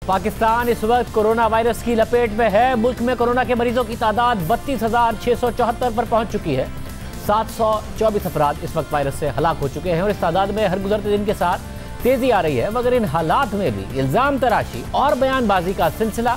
पाकिस्तान इस वक्त corona virus की लपेट में है। मुल्क में कोरोना के मरीजों की तादाद 32,674 पर पहुंच चुकी है। 724 अफराद इस वक्त वायरस से हलाक हो चुके हैं और इस तादाद में हर गुजरते दिन के साथ तेजी आ रही है। मगर इन हालात में भी इल्जाम तराशी और बयानबाजी का सिलसिला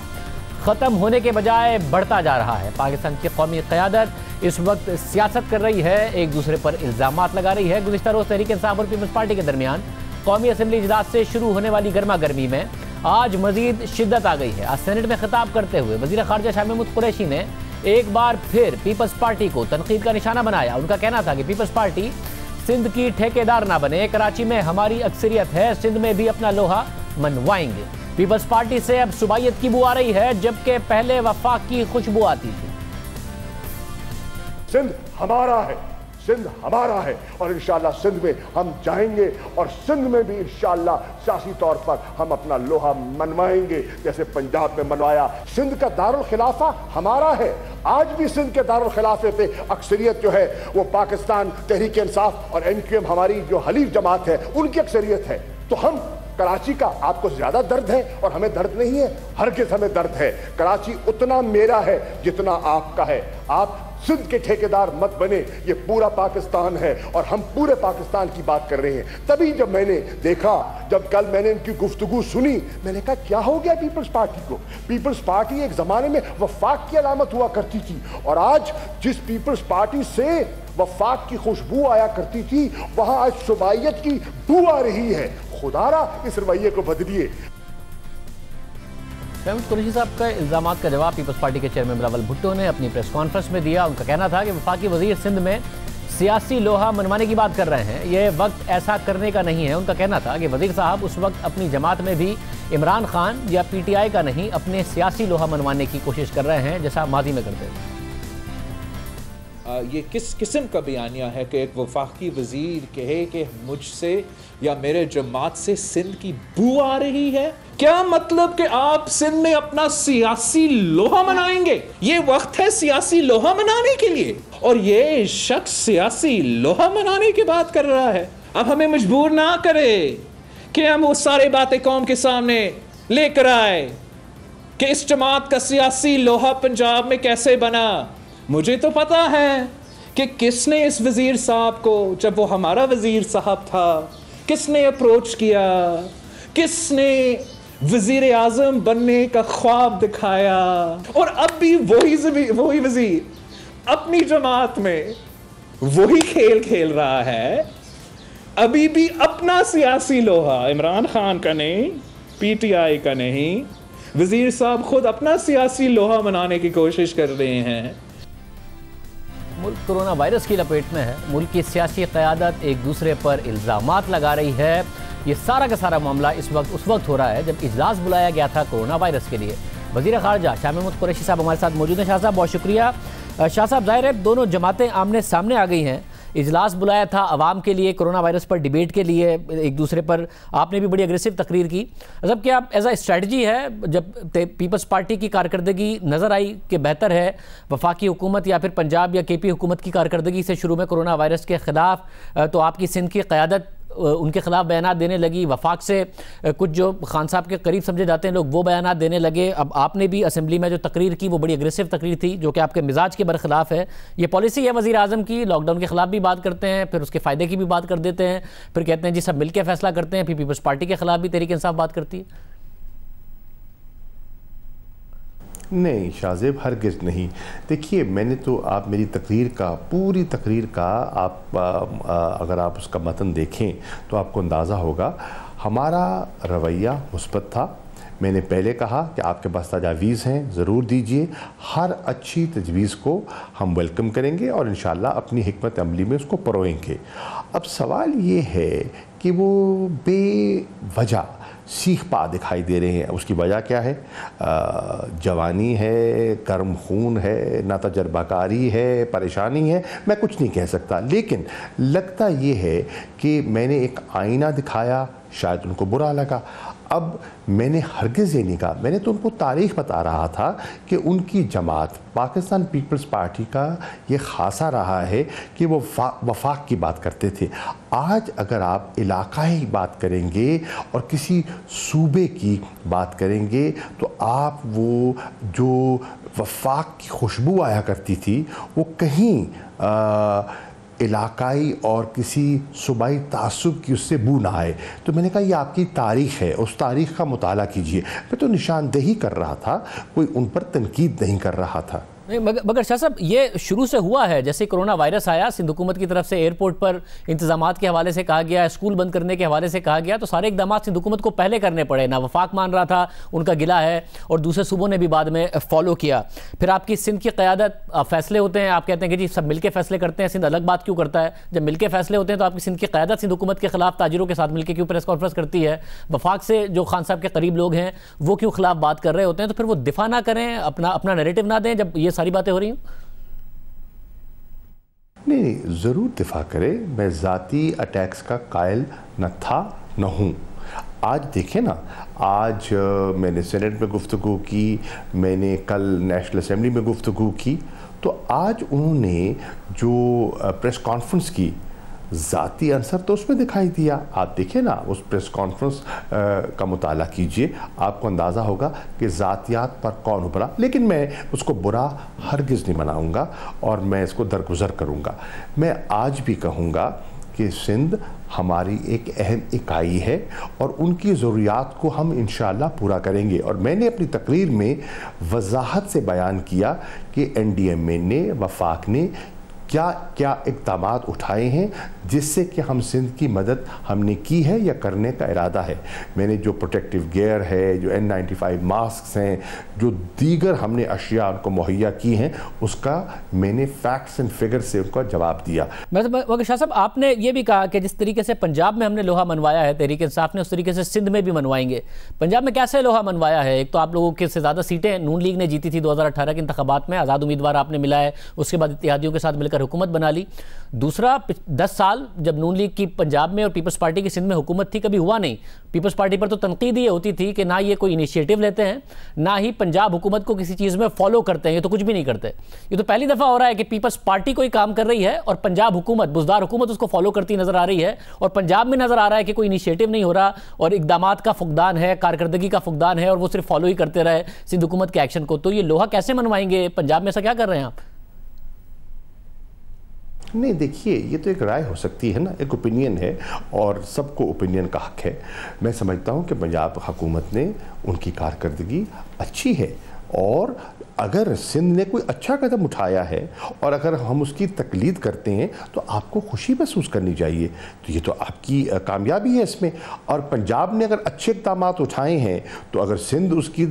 खत्म होने के बजाय बढ़ता जा रहा है। पाकिस्तान की कौमी क़यादत इस वक्त सियासत कर रही है, एक दूसरे पर इल्जामात लगा रही है। गुज़िश्ता रोज़ तहरीक इंसाफ और पीपल्स पार्टी के दरमियान कौमी असम्बली इजलास से शुरू होने वाली गर्मा गर्मी में आज मजीद शिद्दत आ गई है। आज सेनेट में खिताब करते हुए वज़ीर ख़ारजा शाह महमूद कुरैशी ने एक बार फिर पीपल्स पार्टी को तनकीद का निशाना बनाया। उनका कहना था कि पीपल्स पार्टी सिंध की ठेकेदार ना बने, कराची में हमारी अक्सरियत है, सिंध में भी अपना लोहा मनवाएंगे। पीपल्स पार्टी से अब सुबाइयत की बू आ रही है, जबकि पहले वफाक की खुशबू आती थी। सिंध हमारा है, सिंध हमारा है और इंशाअल्लाह सिंध में हम जाएंगे और सिंध में भी इंशाअल्लाह सियासी तौर पर हम अपना लोहा मनवाएंगे जैसे पंजाब में मनवाया। सिंध का दारुल खिलाफा हमारा है। आज भी सिंध के दारुल खिलाफे पे अक्सरियत जो है वो पाकिस्तान तहरीक इंसाफ और NQM हमारी जो हलीफ जमात है उनकी अक्सरियत है। तो हम कराची का आपको ज्यादा दर्द है और हमें दर्द नहीं है, हरगिज़ हमें दर्द है। कराची उतना मेरा है जितना आपका है। आप सिंध के ठेकेदार मत बने, ये पूरा पाकिस्तान है और हम पूरे पाकिस्तान की बात कर रहे हैं। तभी जब मैंने देखा, जब कल मैंने इनकी गुफ्तगू सुनी, मैंने कहा क्या हो गया पीपल्स पार्टी को। पीपल्स पार्टी एक जमाने में वफाक की अलामत हुआ करती थी और आज जिस पीपल्स पार्टी से वफाक की खुशबू आया करती थी वहां आज सुबाइयत की बू आ रही है। खुदारा इस रवैये को बदलिए। कुरैशी साहब का इल्जामात का जवाब पीपल्स पार्टी के चेयरमैन बिलावल भुट्टो ने अपनी प्रेस कॉन्फ्रेंस में दिया। उनका कहना था कि वफाकी वजीर सिंध में सियासी लोहा मनवाने की बात कर रहे हैं, यह वक्त ऐसा करने का नहीं है। उनका कहना था कि वजीर साहब उस वक्त अपनी जमात में भी इमरान खान या PTI का नहीं, अपने सियासी लोहा मनवाने की कोशिश कर रहे हैं जैसा माजी में करते थे। ये किस किस्म का बयानिया है कि एक वफाकी वजीर कहे कि मुझसे या मेरे जमात से सिंध की बू आ रही है? क्या मतलब कि आप सिंध में अपना सियासी लोहा मनाएंगे? ये वक्त है सियासी लोहा मनाने के लिए और ये शख्स सियासी लोहा मनाने की बात कर रहा है। अब हमें मजबूर ना करे कि हम वो सारी बातें कौम के सामने लेकर आए कि इस जमात का सियासी लोहा पंजाब में कैसे बना। मुझे तो पता है कि किसने इस वजीर साहब को, जब वो हमारा वजीर साहब था, किसने अप्रोच किया, किसने वजीर आजम बनने का ख्वाब दिखाया और अब भी वही वजीर अपनी जमात में वही खेल खेल रहा है। अभी भी अपना सियासी लोहा इमरान खान का नहीं, PTI का नहीं, वजीर साहब खुद अपना सियासी लोहा मनाने की कोशिश कर रहे हैं। मुल्क कोरोना वायरस की लपेट में है। मुल्क की सियासी क़यादत एक दूसरे पर इल्ज़ामात लगा रही है। ये सारा का सारा मामला इस वक्त उस वक्त हो रहा है जब इजलास बुलाया गया था कोरोना वायरस के लिए। वज़ीर ख़ारजा शाह महमूद कुरैशी साहब हमारे साथ मौजूद हैं। शाह साहब बहुत शुक्रिया। शाह साहब, ज़ाहिर है दोनों जमातें आमने सामने आ गई हैं। इजलास बुलाया था आवाम के लिए, कोरोना वायरस पर डिबेट के लिए, एक दूसरे पर आपने भी बड़ी अग्रेसिव तकरीर की। मतलब क्या एज अ स्ट्रेटजी है, जब पीपल्स पार्टी की कारकर्दगी नज़र आई कि बेहतर है वफाकी हुकूमत या फिर पंजाब या KP हुकूमत की कारकर्दगी से शुरू में कोरोना वायरस के ख़िलाफ़, तो आपकी सिंध की क़यादत उनके खिलाफ बयानात देने लगी। वफाक से कुछ जो खान साहब के करीब समझे जाते हैं लोग वो बयानात देने लगे। अब आपने भी असेंबली में जो तकरीर की वो बड़ी अग्रेसिव तकरीर थी जो कि आपके मिजाज के बरखिलाफ़ है। ये पॉलिसी है वज़ीर आज़म की, लॉकडाउन के खिलाफ भी बात करते हैं, फिर उसके फ़ायदे की भी बात कर देते हैं, फिर कहते हैं जी सब मिल के फैसला करते हैं, फिर पीपल्स पार्टी के खिलाफ भी तहरीक इंसाफ बात करती है। नहीं शाहजेब, हरगिज़ नहीं। देखिए, मैंने तो आप मेरी तकरीर का, पूरी तकरीर का आप अगर आप उसका मतन देखें तो आपको अंदाज़ा होगा हमारा रवैया मुस्बत था। मैंने पहले कहा कि आपके पास तजावीज़ हैं, ज़रूर दीजिए। हर अच्छी तजवीज़ को हम वेलकम करेंगे और इंशाअल्लाह अपनी हिकमत अमली में उसको परोएंगे। अब सवाल ये है कि वो बेवजह सीख पा दिखाई दे रहे हैं। उसकी वजह क्या है? जवानी है, गर्म खून है, ना तजर्बाकारी है, परेशानी है, मैं कुछ नहीं कह सकता। लेकिन लगता ये है कि मैंने एक आईना दिखाया, शायद उनको बुरा लगा। अब मैंने हरगिज़ ये नहीं कहा, मैंने तो उनको तारीख़ बता रहा था कि उनकी जमात पाकिस्तान पीपल्स पार्टी का ये खासा रहा है कि वो वफाक की बात करते थे। आज अगर आप इलाकाई बात करेंगे और किसी सूबे की बात करेंगे तो आप वो जो वफाक की खुशबू आया करती थी वो कहीं इलाकाई और किसी सूबाई तासुब की उससे बू ना आए। तो मैंने कहा ये आपकी तारीख़ है, उस तारीख़ का मुताला कीजिए। मैं तो निशानदेही कर रहा था, कोई उन पर तनकीद नहीं कर रहा था। नहीं, मगर शाह साहब ये शुरू से हुआ है। जैसे कोरोना वायरस आया, सिंध हुकूमत की तरफ से एयरपोर्ट पर इंतजामात के हवाले से कहा गया, स्कूल बंद करने के हवाले से कहा गया, तो सारे इकदाम सिंध हुकूमत को पहले करने पड़े। ना वफाक मान रहा था, उनका गिला है, और दूसरे सूबों ने भी बाद में फॉलो किया। फिर आपकी सिंध की क़यादत, फैसले होते हैं, आप कहते हैं कि जी सब मिलकर फैसले करते हैं, सिंध अलग बात क्यों करता है? जब मिलकर फैसले होते हैं तो आपकी सिंध की क़यादत सिंध हुकूमत के खिलाफ ताजिरों के साथ मिलकर क्यों प्रेस कॉन्फ्रेंस करती है? वफाक से जो खान साहब के करीब लोग हैं वो क्यों खिलाफ बात कर रहे होते हैं? तो फिर वो दिफा ना करें, अपना नैरेटिव ना दें जब ये सारी बातें हो रही हैं? नहीं, ज़रूर दिफा करें। मैं ज़ाती अटैक्स का कायल न था न हूँ। आज देखें ना, आज मैंने सेनेट में गुफ्तगू की, मैंने कल नेशनल असेंबली में गुफ्तगू की, तो आज उन्होंने जो प्रेस कॉन्फ्रेंस की, ज़ाती अंसर तो उसमें दिखाई दिया। आप देखिए ना, उस प्रेस कॉन्फ्रेंस का मुताला कीजिए, आपको अंदाज़ा होगा कि ज़ातियात पर कौन उभरा। लेकिन मैं उसको बुरा हरगिज़ नहीं मनाऊँगा और मैं इसको दरगुजर करूँगा। मैं आज भी कहूँगा कि सिंध हमारी एक अहम इकाई है और उनकी ज़रूरियात को हम इंशाअल्लाह पूरा करेंगे। और मैंने अपनी तकरीर में वजाहत से बयान किया कि NDMA ने, वफाक ने क्या क्या इक़दाम उठाए हैं जिससे कि हम सिंध की मदद हमने की है या करने का इरादा है। मैंने जो प्रोटेक्टिव गेयर है, जो N95 मास्क हैं, जो दीगर हमने अशिया उनको मुहैया की हैं, उसका मैंने फैक्ट्स एंड फिगर से उनका जवाब दिया। मगर शाह साहब, आपने ये भी कहा कि जिस तरीके से पंजाब में हमने लोहा मनवाया है तहरीक इंसाफ ने, उस तरीके से सिंध में भी मनवाएंगे। पंजाब में कैसे लोहा मनवाया है? एक तो आप लोगों के से ज़्यादा सीटें नून लीग ने जीती थी 2018 के इंतखाबात में, आज़ाद उम्मीदवार आपने मिला है, उसके बाद इत्तेहादियों के साथ मिलकर हुकूमत बना ली। दूसरा, 10 साल जब नून लीग की पंजाब में और पीपल्स पार्टी की सिंध में हुकूमत थी, कभी हुआ नहीं। पीपल्स पार्टी पर तो तनकीद ये होती थी कि ना ये कोई इनिशिएटिव लेते हैं, ना ही पंजाब हुकूमत को किसी चीज़ में फॉलो करते हैं, ये तो कुछ भी नहीं करते। ये तो पहली दफ़ा हो रहा है कि पीपल्स पार्टी कोई काम कर रही है और पंजाब हुकूमत, बुज़दार हुकूमत उसको फॉलो करती नजर आ रही है, और पंजाब में नजर आ रहा है कि कोई इनिशिएटिव नहीं हो रहा और इकदामात का फुकदान है, कारकर्दगी का फुकदान है, और वो सिर्फ फॉलो ही करते रहे सिंध हुकूमत के एक्शन को। तो ये लोहा कैसे मनवाएंगे? पंजाब में ऐसा क्या कर रहे हैं आप? नहीं, देखिए, ये तो एक राय हो सकती है ना, एक ओपिनियन है और सबको ओपिनियन का हक है। मैं समझता हूँ कि पंजाब हुकूमत ने, उनकी कारकर्दगी अच्छी है, और अगर सिंध ने कोई अच्छा कदम उठाया है और अगर हम उसकी तकलीद करते हैं तो आपको खुशी महसूस करनी चाहिए। तो ये तो आपकी कामयाबी है इसमें। और पंजाब ने अगर अच्छे इक़दाम उठाए हैं तो अगर सिंध उसकी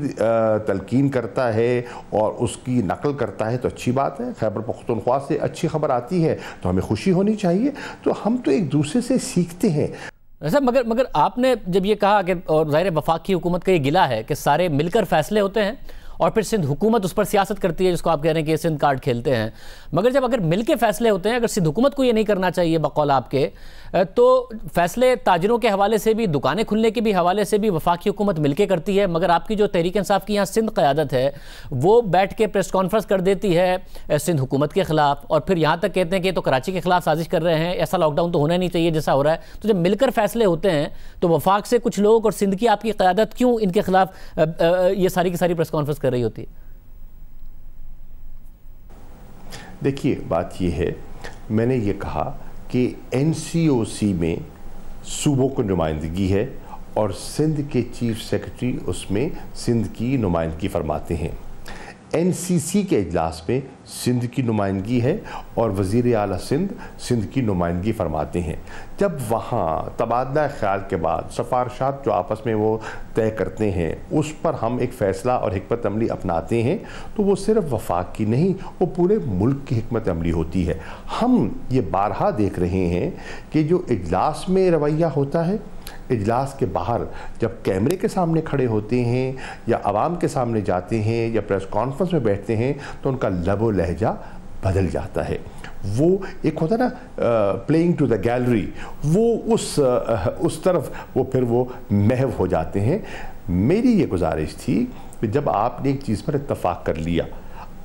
तलकीन करता है और उसकी नकल करता है तो अच्छी बात है। खैबर पख्तूनख्वा से अच्छी खबर आती है तो हमें खुशी होनी चाहिए। तो हम तो एक दूसरे से सीखते हैं। ऐसा मगर आपने जब ये कहा कि, और ज़ाहिर वफाक की हुकूमत का ये गिला है कि सारे मिलकर फैसले होते हैं और फिर सिंध हुकूमत उस पर सियासत करती है, जिसको आप कह रहे हैं कि सिंध कार्ड खेलते हैं। मगर जब अगर मिल के फैसले होते हैं, अगर सिंध हुकूमत को ये नहीं करना चाहिए बकौल आपके, तो फैसले ताजिरों के हवाले से भी, दुकानें खुलने के भी हवाले से भी वफाकी हुकूमत मिल के करती है। मगर आपकी जो तहरीक इंसाफ की यहाँ सिंध क़यादत है वो बैठ के प्रेस कॉन्फ्रेंस कर देती है सिंध हुकूमत के ख़िलाफ़, और फिर यहाँ तक कहते हैं कि तो कराची के ख़िलाफ़ साजिश कर रहे हैं, ऐसा लॉकडाउन तो होना नहीं चाहिए जैसा हो रहा है। तो जब मिलकर फैसले होते हैं तो वफाक से कुछ लोग और सिंध की आपकी क़यादत क्यों इनके ख़िलाफ़ ये सारी की सारी प्रेस कॉन्फ्रेंस कर रही होती है? देखिए, बात ये है, मैंने ये कहा कि NCOC में सूबों की नुमाइंदगी है और सिंध के चीफ सेक्रेटरी उसमें सिंध की नुमाइंदगी फरमाते हैं। NCC के इजलास में सिंध की नुमाइंदगी है और वज़ीर आला सिंध की नुमाइंदगी फरमाते हैं। जब वहाँ तबादला ख्याल के बाद सिफारिशात जो आपस में वो तय करते हैं उस पर हम एक फ़ैसला और हिकमत अमली अपनाते हैं तो वो सिर्फ वफाक की नहीं, वो पूरे मुल्क की हिकमत अमली होती है। हम ये बारहा देख रहे हैं कि जो इजलास में रवैया होता है, इजलास के बाहर जब कैमरे के सामने खड़े होते हैं या आवाम के सामने जाते हैं या प्रेस कॉन्फ्रेंस में बैठते हैं तो उनका लबो लहजा बदल जाता है। वो एक होता है ना प्लेइंग टू द गैलरी, वो उस तरफ वो फिर वो महव हो जाते हैं। मेरी ये गुजारिश थी कि जब आपने एक चीज़ पर इत्तफाक कर लिया,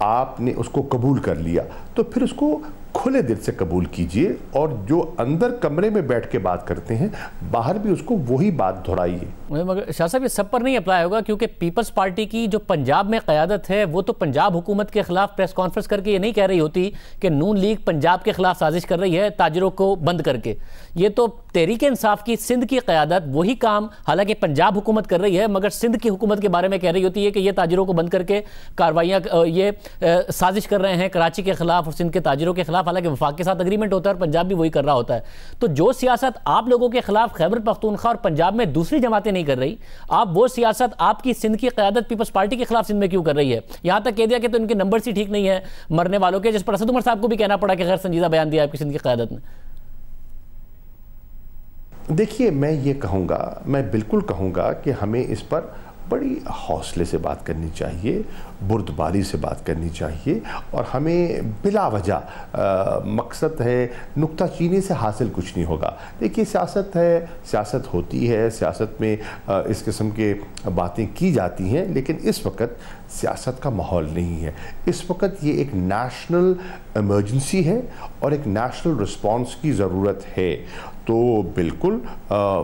आपने उसको कबूल कर लिया, तो फिर उसको खुले दिल से कबूल कीजिए, और जो अंदर कमरे में बैठ के बात करते हैं बाहर भी उसको वही बात दोहराइए। मगर शाह साहब ये सब पर नहीं अप्लाई होगा, क्योंकि पीपल्स पार्टी की जो पंजाब में क़यादत है वो तो पंजाब हुकूमत के खिलाफ प्रेस कॉन्फ्रेंस करके ये नहीं कह रही होती कि नून लीग पंजाब के खिलाफ साजिश कर रही है ताजरों को बंद करके। ये तो तहरीक इंसाफ की सिंध की क़यादत वही काम, हालांकि पंजाब हुकूमत कर रही है, मगर सिंध की हुकूमत के बारे में कह रही होती है कि ये ताजरों को बंद करके कार्रवाइयाँ ये साजिश कर रहे हैं कराची के खिलाफ और सिंध के ताजरों के खिलाफ, हालांकि वफाक के साथ अग्रीमेंट होता है और पंजाब भी वही कर रहा होता है। तो जो सियासत आप लोगों के खिलाफ खैबर पख्तूनख्वा और पंजाब में दूसरी जमातें नहीं कर रही, आप वो सियासत आपकी सिंध की क़यादत पीपल्स पार्टी के खिलाफ सिंध में क्यों कर रही है? यहां तक कह दिया कि तो इनके नंबर्स ही ठीक नहीं है मरने वालों के, जिस पर असद उमर साहब को भी कहना पड़ा कि गैर संजीदा बयान दिया आपकी सिंध की क़यादत ने। देखिए, मैं ये कहूँगा, मैं बिल्कुल कहूँगा कि हमें इस पर बड़ी हौसले से बात करनी चाहिए, बुर्दबारी से बात करनी चाहिए, और हमें बिला वजह मकसद है नुक्ताचीनी से हासिल कुछ नहीं होगा। देखिए, सियासत है, सियासत होती है, सियासत में इस किस्म के बातें की जाती हैं, लेकिन इस वक्त सियासत का माहौल नहीं है। इस वक्त ये एक नेशनल इमरजेंसी है और एक नेशनल रिस्पॉन्स की ज़रूरत है। तो बिल्कुल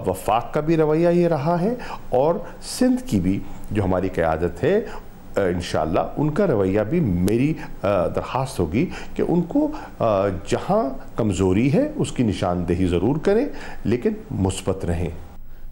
वफाक का भी रवैया ये रहा है, और सिंध की भी जो हमारी क़यादत है इंशाअल्लाह उनका रवैया भी मेरी दरख्वास्त होगी कि उनको जहाँ कमज़ोरी है उसकी निशानदेही ज़रूर करें, लेकिन मुस्बत रहें।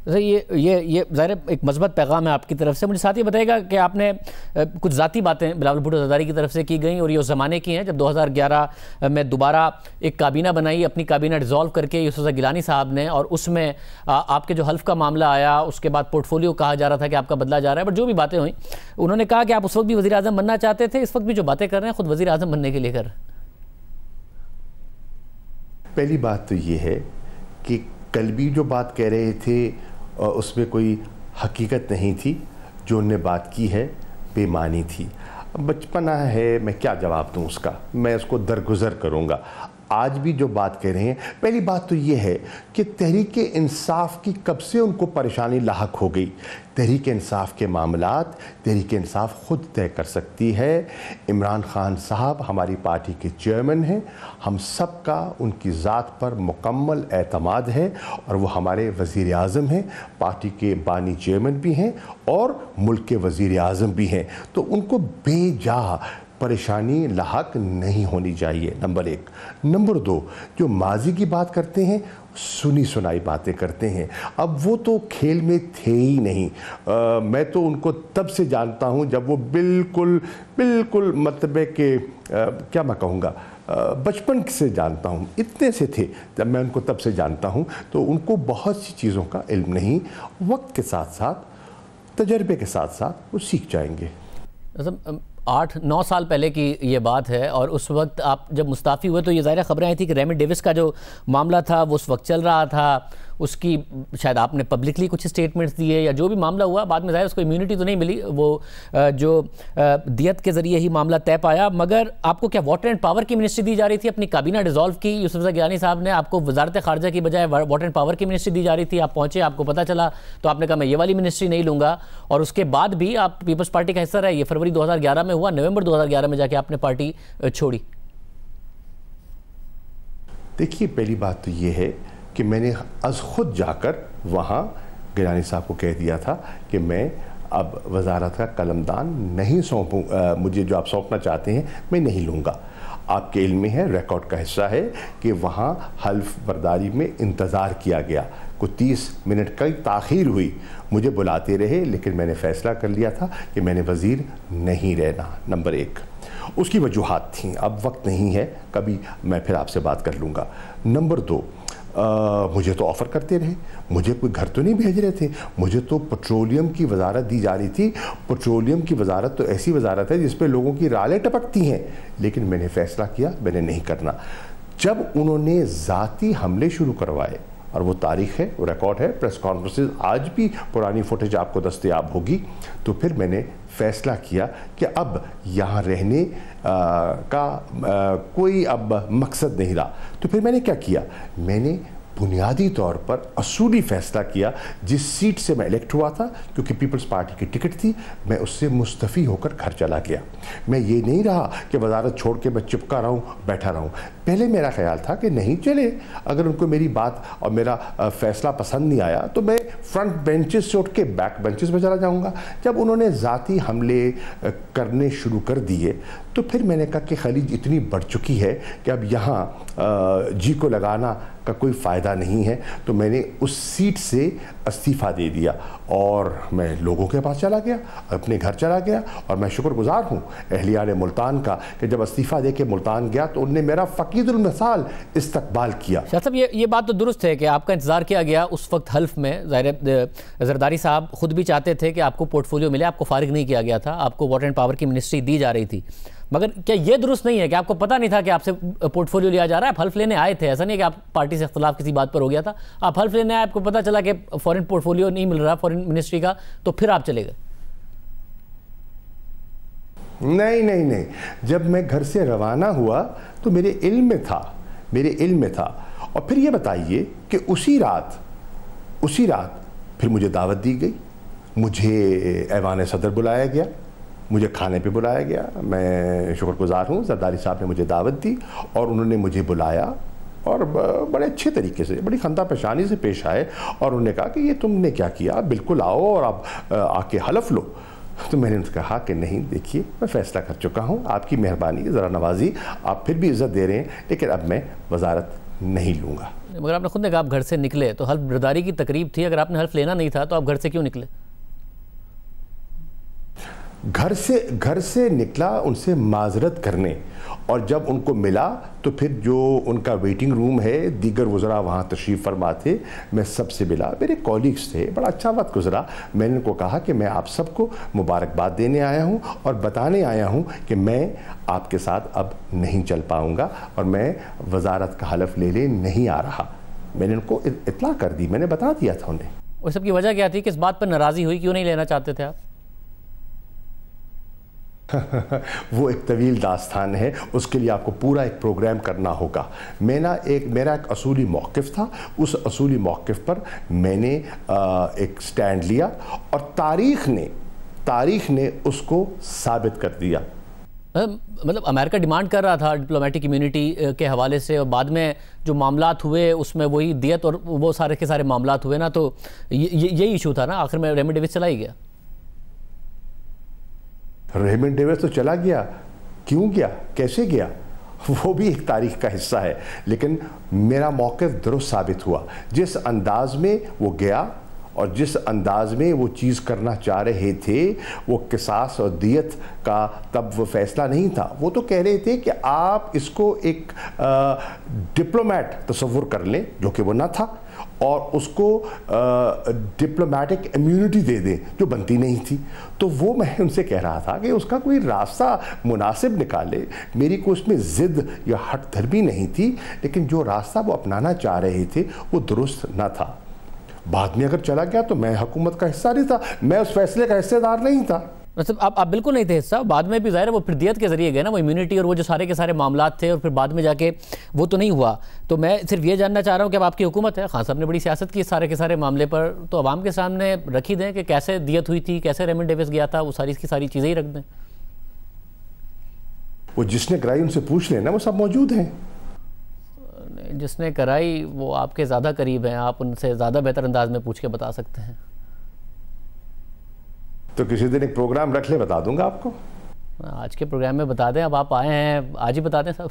ये ज़ाहिर एक मज़बूत पैगाम है आपकी तरफ से। मुझे साथ ही बताइएगा कि आपने कुछ ज़ाती बातें बिलावल भुट्टो ज़रदारी की तरफ से की गई, और ये उस ज़माने की हैं जब 2011 में दोबारा एक काबीना बनाई, अपनी काबीना डिज़ोल्व करके यूसुफ गिलानी साहब ने, और उसमें आपके जो हल्फ का मामला आया, उसके बाद पोर्टफोलियो कहा जा रहा था कि आपका बदला जा रहा है, बट जो भी बातें हुई, उन्होंने कहा कि आप उस वक्त भी वज़ीर आज़म बनना चाहते थे, इस वक्त भी जो बातें कर रहे हैं खुद वज़ीर आज़म बनने के लिए कर रहे हैं। पहली बात तो ये है कि कल भी जो बात कह रहे थे उसमें कोई हकीकत नहीं थी, जो उनने बात की है बेमानी थी। बचपना है, मैं क्या जवाब दूं उसका, मैं उसको दरगुजर करूंगा। आज भी जो बात कह रहे हैं, पहली बात तो ये है कि तहरीक इंसाफ की कब से उनको परेशानी लाहक हो गई। तहरीक इंसाफ के मामलात तहरीक इंसाफ खुद तय कर सकती है। इमरान खान साहब हमारी पार्टी के चेयरमैन हैं, हम सब का उनकी ज़ात पर मुकम्मल एतमाद है, और वो हमारे वज़ीर आज़म हैं, पार्टी के बानी चेयरमैन भी हैं और मुल्क के वज़ीर आज़म भी हैं। तो उनको बेजा परेशानी लाहक नहीं होनी चाहिए, नंबर एक। नंबर दो, जो माजी की बात करते हैं, सुनी सुनाई बातें करते हैं। अब वो तो खेल में थे ही नहीं। मैं तो उनको तब से जानता हूँ जब वो बिल्कुल मतलब के क्या मैं कहूँगा, बचपन से जानता हूँ, इतने से थे जब मैं उनको तब से जानता हूँ। तो उनको बहुत सी चीज़ों का इल्म नहीं, वक्त के साथ साथ तजर्बे के साथ साथ वो सीख जाएंगे। 8-9 साल पहले की ये बात है, और उस वक्त आप जब मुस्ताफ़ी हुए तो ये ज़ाहिर खबरें आई थी कि रेमी डेविस का जो मामला था वो उस वक्त चल रहा था, उसकी शायद आपने पब्लिकली कुछ स्टेटमेंट्स दिए या जो भी मामला हुआ, बाद में ज़ाहिर उसको इम्यूनिटी तो नहीं मिली, वो जो दियत के ज़रिए ही मामला तय पाया। मगर आपको क्या वाटर एंड पावर की मिनिस्ट्री दी जा रही थी? अपनी काबीना डिज़ोल्व की यूसुफ गिलानी साहब ने, आपको वजारत ख़ारजा की बजाय वाटर एंड पावर की मिनिस्ट्री दी जा रही थी। आप पहुँचे, आपको पता चला तो आपने कहा मैं ये वाली मिनिस्ट्री नहीं लूँगा, और उसके बाद भी आप पीपल्स पार्टी का हिस्सा रहे। ये फरवरी 2011 में हुआ, नवंबर 2011 में जाके आपने पार्टी छोड़ी। देखिए, पहली बात तो ये है कि मैंने अज खुद जाकर वहाँ गिलानी साहब को कह दिया था कि मैं अब वजारत का कलमदान नहीं सौंपूँ, मुझे जो आप सौंपना चाहते हैं मैं नहीं लूँगा। आपके इल्म में है, रिकॉर्ड का हिस्सा है कि वहाँ हल्फ बर्दारी में इंतज़ार किया गया, कुछ 30 मिनट की ताख़ीर हुई, मुझे बुलाते रहे, लेकिन मैंने फ़ैसला कर लिया था कि मैंने वज़ीर नहीं रहना। नंबर एक, उसकी वजूहात थी, अब वक्त नहीं है, कभी मैं फिर आपसे बात कर लूँगा। नंबर दो, मुझे तो ऑफ़र करते रहे, मुझे कोई घर तो नहीं भेज रहे थे, मुझे तो पेट्रोलियम की वजारत दी जा रही थी। पेट्रोलियम की वजारत तो ऐसी वजारत है जिस पे लोगों की रालें टपकती हैं, लेकिन मैंने फ़ैसला किया मैंने नहीं करना। जब उन्होंने ज़ाती हमले शुरू करवाए, और वो तारीख़ है, वो रिकॉर्ड है, प्रेस कॉन्फ्रेंसेस आज भी पुरानी फुटेज आपको दस्तयाब होगी, तो फिर मैंने फैसला किया कि अब यहाँ रहने का कोई अब मकसद नहीं रहा। तो फिर मैंने क्या किया, मैंने बुनियादी तौर पर असूली फैसला किया, जिस सीट से मैं इलेक्ट हुआ था, क्योंकि पीपल्स पार्टी की टिकट थी, मैं उससे मुस्तफ़ी होकर घर चला गया। मैं ये नहीं रहा कि वजारत छोड़ के मैं चिपका रहूँ, बैठा रहूँ। पहले मेरा ख्याल था कि नहीं चले, अगर उनको मेरी बात और मेरा फैसला पसंद नहीं आया तो मैं फ्रंट बेंचेस से उठ के बैक बेंचेस में चला जाऊँगा। जब उन्होंने ज़ाती हमले करने शुरू कर दिए तो फिर मैंने कहा कि खलीज इतनी बढ़ चुकी है कि अब यहाँ जी को लगाना का कोई फ़ायदा नहीं है। तो मैंने उस सीट से इस्तीफ़ा दे दिया और मैं लोगों के पास चला गया, अपने घर चला गया। और मैं शुक्रगुजार हूँ अहलियान मुल्तान का कि जब इस्तीफ़ा दे के मुल्तान गया तो उनने मेरा फ़कीदुल मिसाल इस्तकबाल किया। शाह साहब, ये बात तो दुरुस्त है कि आपका इंतज़ार किया गया उस वक्त हल्फ में। ज़ाहिर जरदारी साहब खुद भी चाहते थे कि आपको पोर्टफोलियो मिले, आपको फारिग नहीं किया गया था, आपको वाटर एंड पावर की मिनिस्ट्री दी जा रही थी। मगर क्या ये दुरुस्त नहीं है कि आपको पता नहीं था कि आपसे पोर्टफोलियो लिया जा रहा है? आप हल्फ लेने आए थे, ऐसा नहीं है कि आप पार्टी से इख्तलाफ किसी बात पर हो गया था, आप हल्फ लेने आए, आपको पता चला कि फॉरेन पोर्टफोलियो नहीं मिल रहा फॉरेन मिनिस्ट्री का, तो फिर आप चले गए? नहीं, जब मैं घर से रवाना हुआ तो मेरे इल्म में था। और फिर ये बताइए कि उसी रात फिर मुझे दावत दी गई, मुझे ऐवान सदर बुलाया गया, मुझे खाने पे बुलाया गया। मैं शुक्रगुजार हूँ, जरदारी साहब ने मुझे दावत दी और उन्होंने मुझे बुलाया और बड़े अच्छे तरीके से, बड़ी खंदा पेशानी से पेश आए और उन्होंने कहा कि ये तुमने क्या किया, बिल्कुल आओ और आप आके हलफ लो। तो मैंने उनसे कहा कि नहीं, देखिए मैं फ़ैसला कर चुका हूँ, आपकी मेहरबानी, ज़रा नवाजी, आप फिर भी इज़्ज़त दे रहे हैं, लेकिन अब मैं वजारत नहीं लूँगा। मगर आपने खुद ने कहा आप घर से निकले, तो हल्फ बर्दारी की तकरीब थी, अगर आपने हल्फ लेना नहीं था तो आप घर से क्यों निकले? घर से निकला उनसे माजरत करने, और जब उनको मिला तो फिर जो उनका वेटिंग रूम है, दीगर वज़रा वहाँ तशरीफ़ फरमा थे, मैं सबसे मिला, मेरे कॉलीग्स थे, बड़ा अच्छा वक्त गुजरा। मैंने उनको कहा कि मैं आप सबको मुबारकबाद देने आया हूँ और बताने आया हूँ कि मैं आपके साथ अब नहीं चल पाऊँगा और मैं वजारत का हलफ ले नहीं आ रहा। मैंने उनको इत्तला कर दी, मैंने बता दिया था उन्हें। और सबकी वजह क्या थी, किस बात पर नाराज़ी हुई, क्यों नहीं लेना चाहते थे आप? वो एक तवील दास्तान है, उसके लिए आपको पूरा एक प्रोग्राम करना होगा। मेरा एक असूली मौक़िफ़ था, उस असूली मौक़िफ़ पर मैंने एक स्टैंड लिया और तारीख़ ने उसको साबित कर दिया। मतलब अमेरिका डिमांड कर रहा था डिप्लोमेटिक कम्युनिटी के हवाले से, और बाद में जो मामलात हुए उसमें वही दियत और वो सारे के सारे मामलात हुए ना, तो यही इशू था ना, आखिर में रेमंड डेविस चला ही गया। रेमंड डेविस तो चला गया, क्यों गया, कैसे गया, वो भी एक तारीख का हिस्सा है, लेकिन मेरा मौक़िफ़ दुरुस्त साबित हुआ। जिस अंदाज में वो गया और जिस अंदाज में वो चीज़ करना चाह रहे थे, वो किसास और दियत का तब वो फैसला नहीं था। वो तो कह रहे थे कि आप इसको एक डिप्लोमेट तस्वुर कर लें, जो कि वो ना था, और उसको डिप्लोमेटिक इम्यूनिटी दे दें, जो बनती नहीं थी। तो वो मैं उनसे कह रहा था कि उसका कोई रास्ता मुनासिब निकाले। मेरी कोई उसमें ज़िद या हट धर्मी नहीं थी, लेकिन जो रास्ता वो अपनाना चाह रहे थे वो दुरुस्त ना था। बाद में अगर चला गया तो मैं हुकूमत का हिस्सा नहीं था, मैं उस फैसले का हिस्सेदार नहीं था। मतलब आप बिल्कुल नहीं थे हिस्सा, बाद में भी ज़ाहिर है वो फिर दियत के ज़रिए गए ना, वो इम्यूनिटी और वो जो सारे के सारे मामलात थे, और फिर बाद में जाके वो तो नहीं हुआ। तो मैं सिर्फ ये जानना चाह रहा हूँ कि अब आपकी हुकूमत है, खान साहब ने बड़ी सियासत की सारे के सारे मामले पर, तो आवाम के सामने रखी दें कि कैसे दियत हुई थी, कैसे रेमंड डेविस गया था, वो सारी की सारी चीज़ें ही रख दें। वो जिसने कराई उनसे पूछ लेना, वो सब मौजूद हैं। जिसने कराई वो आपके ज़्यादा करीब हैं, आप उनसे ज़्यादा बेहतर अंदाज में पूछ के बता सकते हैं। तो किसी दिन एक प्रोग्राम रख ले, बता दूंगा आपको। आज के प्रोग्राम में बता दें, अब आप आए हैं, आज ही बता दें सब।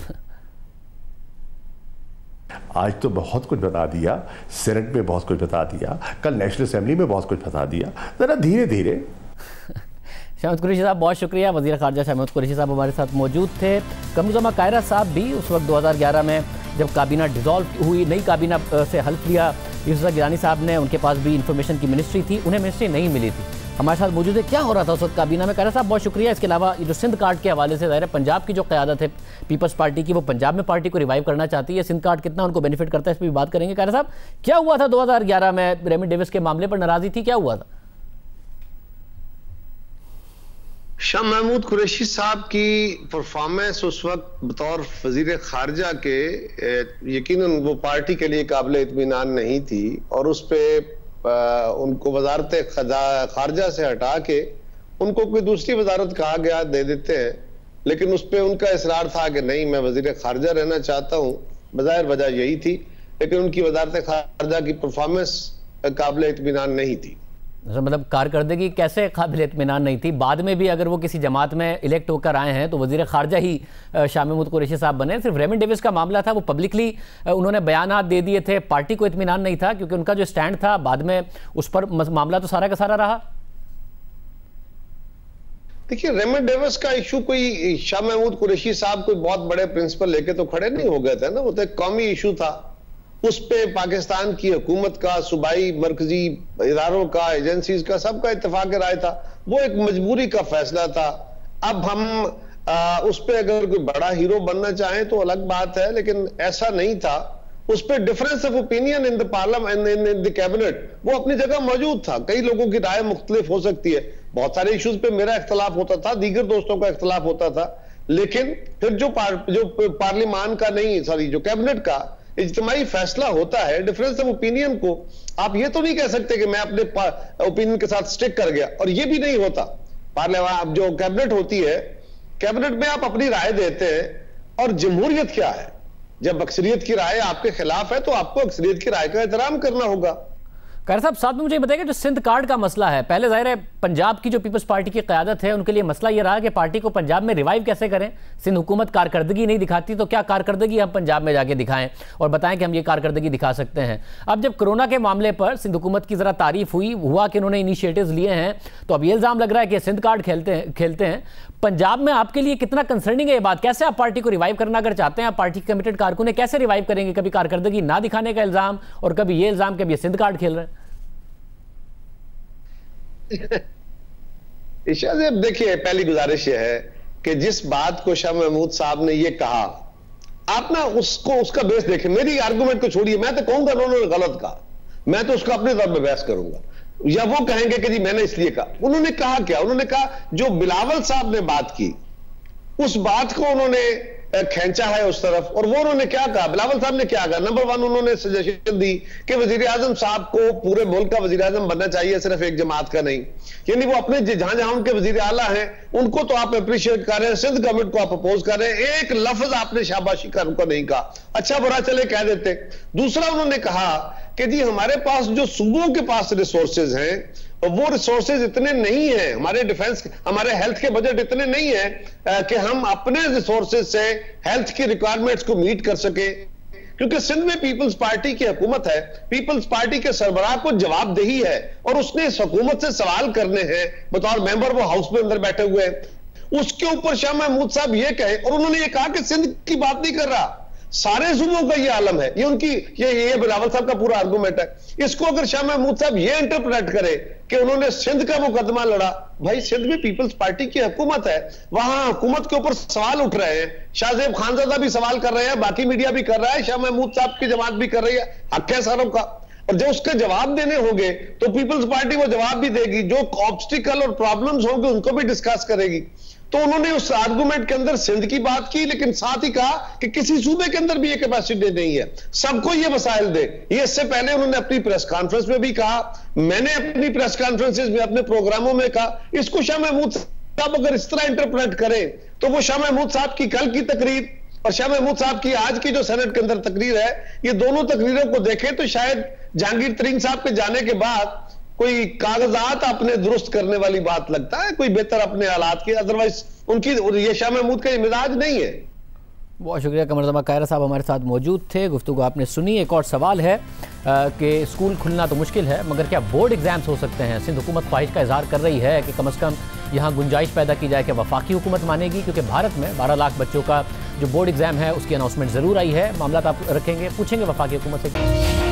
आज तो बहुत कुछ बता दिया, सेनेट में बहुत कुछ बता दिया, कल नेशनल असेंबली में बहुत कुछ बता दिया, ज़रा धीरे धीरे। शाह महमूद कुरैशी साहब बहुत शुक्रिया। वज़ीर ख़ारजा शाह महमूद कुरैशी साहब हमारे साथ मौजूद थे। कमरुज़्ज़मा कायरा साहब भी उस वक्त 2011 में जब काबीना डिज़ोल्व हुई, नई काबीना से हल्फ लिया, यूसुफ गिलानी साहब ने, उनके पास भी इंफॉर्मेशन की मिनिस्ट्री थी, उन्हें मिनिस्ट्री नहीं मिली थी। हमारे साथ मौजूद है, क्या हो रहा था उस वक्त काबीना में। कायरा साहब बहुत शुक्रिया। इसके अलावा जो सिंध कार्ड के हवाले से ज़ाहिर है पंजाब की जो क़यादत है पीपल्स पार्टी की, वो पंजाब में पार्टी को रिवाइव करना चाहती है, सिंध कार्ड कितना उनको बेनिफिट करता है इस पर भी बात करेंगे। कायरा साहब क्या हुआ था 2011 में, रेमंड डेविस के मामले पर नाराज़ी थी, क्या हुआ था? शाह महमूद कुरैशी साहब की परफॉर्मेंस उस वक्त बतौर वजीर खारजा के यकीनन वो पार्टी के लिए काबिल इत्मीनान नहीं थी, और उस पर उनको वजारत खारजा से हटा के उनको कोई दूसरी वजारत कहा गया दे देते हैं, लेकिन उस पर उनका इसरार था कि नहीं मैं वजीर खारजा रहना चाहता हूँ। बज़ाहिर वजह यही थी, लेकिन उनकी वजारत खारजा की परफॉर्मेंस काबिल इत्मीनान नहीं थी। मतलब कारकर्दगी कैसे काबिल इत्मीनान नहीं थी? बाद में भी अगर वो किसी जमात में इलेक्ट होकर आए हैं तो वजीर खारजा ही शाह महमूद कुरैशी साहब बने। सिर्फ रेमंड डेविस का मामला था, वो पब्लिकली उन्होंने बयानात दे दिए थे, पार्टी को इत्मीनान नहीं था क्योंकि उनका जो स्टैंड था बाद में उस पर मामला तो सारा का सारा रहा। देखिए, रेमंड डेविस का इशू कोई शाह महमूद कुरैशी साहब कोई बहुत बड़े प्रिंसिपल लेके तो खड़े नहीं हो गए थे ना, वो तो एक कौमी इशू था। उस पे पाकिस्तान की हुकूमत का, सूबाई मरकजी इदारों का, एजेंसीज का, सबका इत्तेफाक राय था। वो एक मजबूरी का फैसला था। अब हम उस पे अगर कोई बड़ा हीरो बनना चाहें तो अलग बात है, लेकिन ऐसा नहीं था। उस पे difference of opinion in the parliament, in the cabinet, वो अपनी जगह मौजूद था। कई लोगों की राय मुख्तलिफ हो सकती है, बहुत सारे इश्यूज पे मेरा इख्तलाफ होता था, दीगर दोस्तों का इख्तलाफ होता था, लेकिन फिर जो पार्लियामान का नहीं, सॉरी, जो कैबिनेट का इज्तिमाई फैसला होता है, डिफरेंस ऑफ ओपिनियन को आप ये तो नहीं कह सकते कि मैं अपने ओपिनियन के साथ स्टिक कर गया, और ये भी नहीं होता। पार्लियामेंट जो कैबिनेट होती है, कैबिनेट में आप अपनी राय देते हैं, और जमहूरियत क्या है? जब अक्सरियत की राय आपके खिलाफ है तो आपको अक्सरियत की राय का एहतराम करना होगा। खैर साहब, साथ में मुझे बताइए जो सिंध कार्ड का मसला है, पहले जाहिर है पंजाब की जो पीपल्स पार्टी की क़यादत है उनके लिए मसला ये रहा कि पार्टी को पंजाब में रिवाइव कैसे करें। सिंध हुकूमत कारकर्दगी नहीं दिखाती, तो क्या कारकर्दगी हम पंजाब में जाके दिखाएं और बताएं कि हम ये कारकर्दगी दिखा सकते हैं। अब जब कोरोना के मामले पर सिंध हुकूमत की ज़रा तारीफ हुआ कि उन्होंने इनिशिएटिव्स लिए हैं, तो अब ये इल्ज़ाम लग रहा है कि सिंध कार्ड खेलते हैं। पंजाब में आपके लिए कितना कंसर्निंग है ये बात? कैसे आप पार्टी को रिवाइव करना अगर चाहते हैं, आप पार्टी के कमिटेड कारकुन कैसे रिवाइव करेंगे? कभी कारकर्दगी ना दिखाने का इल्ज़ाम और कभी ये इल्ज़ाम कि अब ये सिंध कार्ड खेल रहे हैं। इशाज़ेब, देखिए, पहली गुजारिश यह है कि जिस बात को शाह महमूद साहब ने ये कहा, आप ना उसका बेस देखें। मेरी आर्गुमेंट को छोड़िए, मैं तो कहूंगा उन्होंने गलत कहा, मैं तो उसको अपने तौर पर बहस करूंगा, या वो कहेंगे कि जी मैंने इसलिए कहा। उन्होंने कहा क्या? उन्होंने कहा जो बिलावल साहब ने बात की, उस बात को उन्होंने खींचा है उस तरफ, और वो उन्होंने क्या कहा? बिलावल साहब ने क्या कहा? नंबर 1, उन्होंने सजेशन दी कि वजीर आजम साहब को पूरे मुल्क का वजीर आजम बनना चाहिए, सिर्फ एक जमात का नहीं। यानी वो अपने जहां जहां उनके वजीर आला हैं उनको तो आप अप्रिशिएट कर रहे हैं, सिंध गवर्नमेंट को आप अपोज कर रहे हैं, एक लफ्ज आपने शाबाशी का उनको नहीं कहा। अच्छा बुरा चले कह देते। दूसरा, उन्होंने कहा कि जी हमारे पास जो सूबों के पास रिसोर्सेज हैं, वो रिसोर्सेज इतने नहीं हैं, हमारे डिफेंस, हमारे हेल्थ के बजट इतने नहीं है कि हम अपने रिसोर्सेज से हेल्थ की रिक्वायरमेंट्स को मीट कर सके। क्योंकि सिंध में पीपल्स पार्टी की हुकूमत है, पीपल्स पार्टी के सरबराह को जवाबदेही है, और उसने इस हुकूमत से सवाल करने हैं बतौर मेंबर, वो हाउस में अंदर बैठे हुए हैं। उसके ऊपर शाह महमूद साहब ये कहे, और उन्होंने ये कहा कि सिंध की बात नहीं कर रहा, सारे सूबों का ये आलम है। ये उनकी ये बिलावल साहब का पूरा आर्गुमेंट है। इसको अगर शाह महमूद साहब ये इंटरप्रेट करे कि उन्होंने सिंध का मुकदमा लड़ा, भाई सिंध में पीपल्स पार्टी की हुकूमत है, वहां हुकूमत के ऊपर सवाल उठ रहे हैं। शाहजेब खानजादा भी सवाल कर रहे हैं, बाकी मीडिया भी कर रहा है, शाह महमूद साहब की जमात भी कर रही है, हक है सारों का। और जब उसके जवाब देने होंगे तो पीपल्स पार्टी वो जवाब भी देगी, जो ऑब्स्टिकल और प्रॉब्लम्स होंगे उनको भी डिस्कस करेगी। तो उन्होंने उस आर्गुमेंट के अंदर सिंध की बात की, लेकिन साथ ही कहा कि किसी सूबे के अंदर भी ये कैपेसिटी नहीं है, सबको ये वसाइल दे। ये इससे पहले उन्होंने अपनी प्रेस कॉन्फ्रेंस में भी कहा, मैंने अपनी प्रेस कॉन्फ्रेंसेस में, अपने प्रोग्रामों में कहा। इसको शाह महमूद साहब अगर इस तरह इंटरप्रेट करें तो वो शाह महमूद साहब की कल की तकरीर और शाह महमूद साहब की आज की जो सेनेट के अंदर तकरीर है, ये दोनों तकरीरों को देखें तो शायद जहांगीर तरीन साहब के जाने के बाद कोई कागजात अपने दुरुस्त करने वाली बात लगता है, कोई बेहतर अपने हालात की। अदरवाइज उनकी ये शाह महमूद का मिजाज नहीं है। बहुत शुक्रिया। कमरजमा कायरा साहब हमारे साथ मौजूद थे, गुफ्तगू आपने सुनी। एक और सवाल है कि स्कूल खुलना तो मुश्किल है, मगर क्या बोर्ड एग्जाम्स हो सकते हैं? सिंध हुकूमत ख्वाहिश का इजहार कर रही है कि कम अज़ कम यहाँ गुंजाइश पैदा की जाए कि वफाकी हुकूमत मानेगी, क्योंकि भारत में 12 लाख बच्चों का जो बोर्ड एग्जाम है उसकी अनाउंसमेंट ज़रूर आई है। मामला आप रखेंगे, पूछेंगे वफाकी हुकूमत से।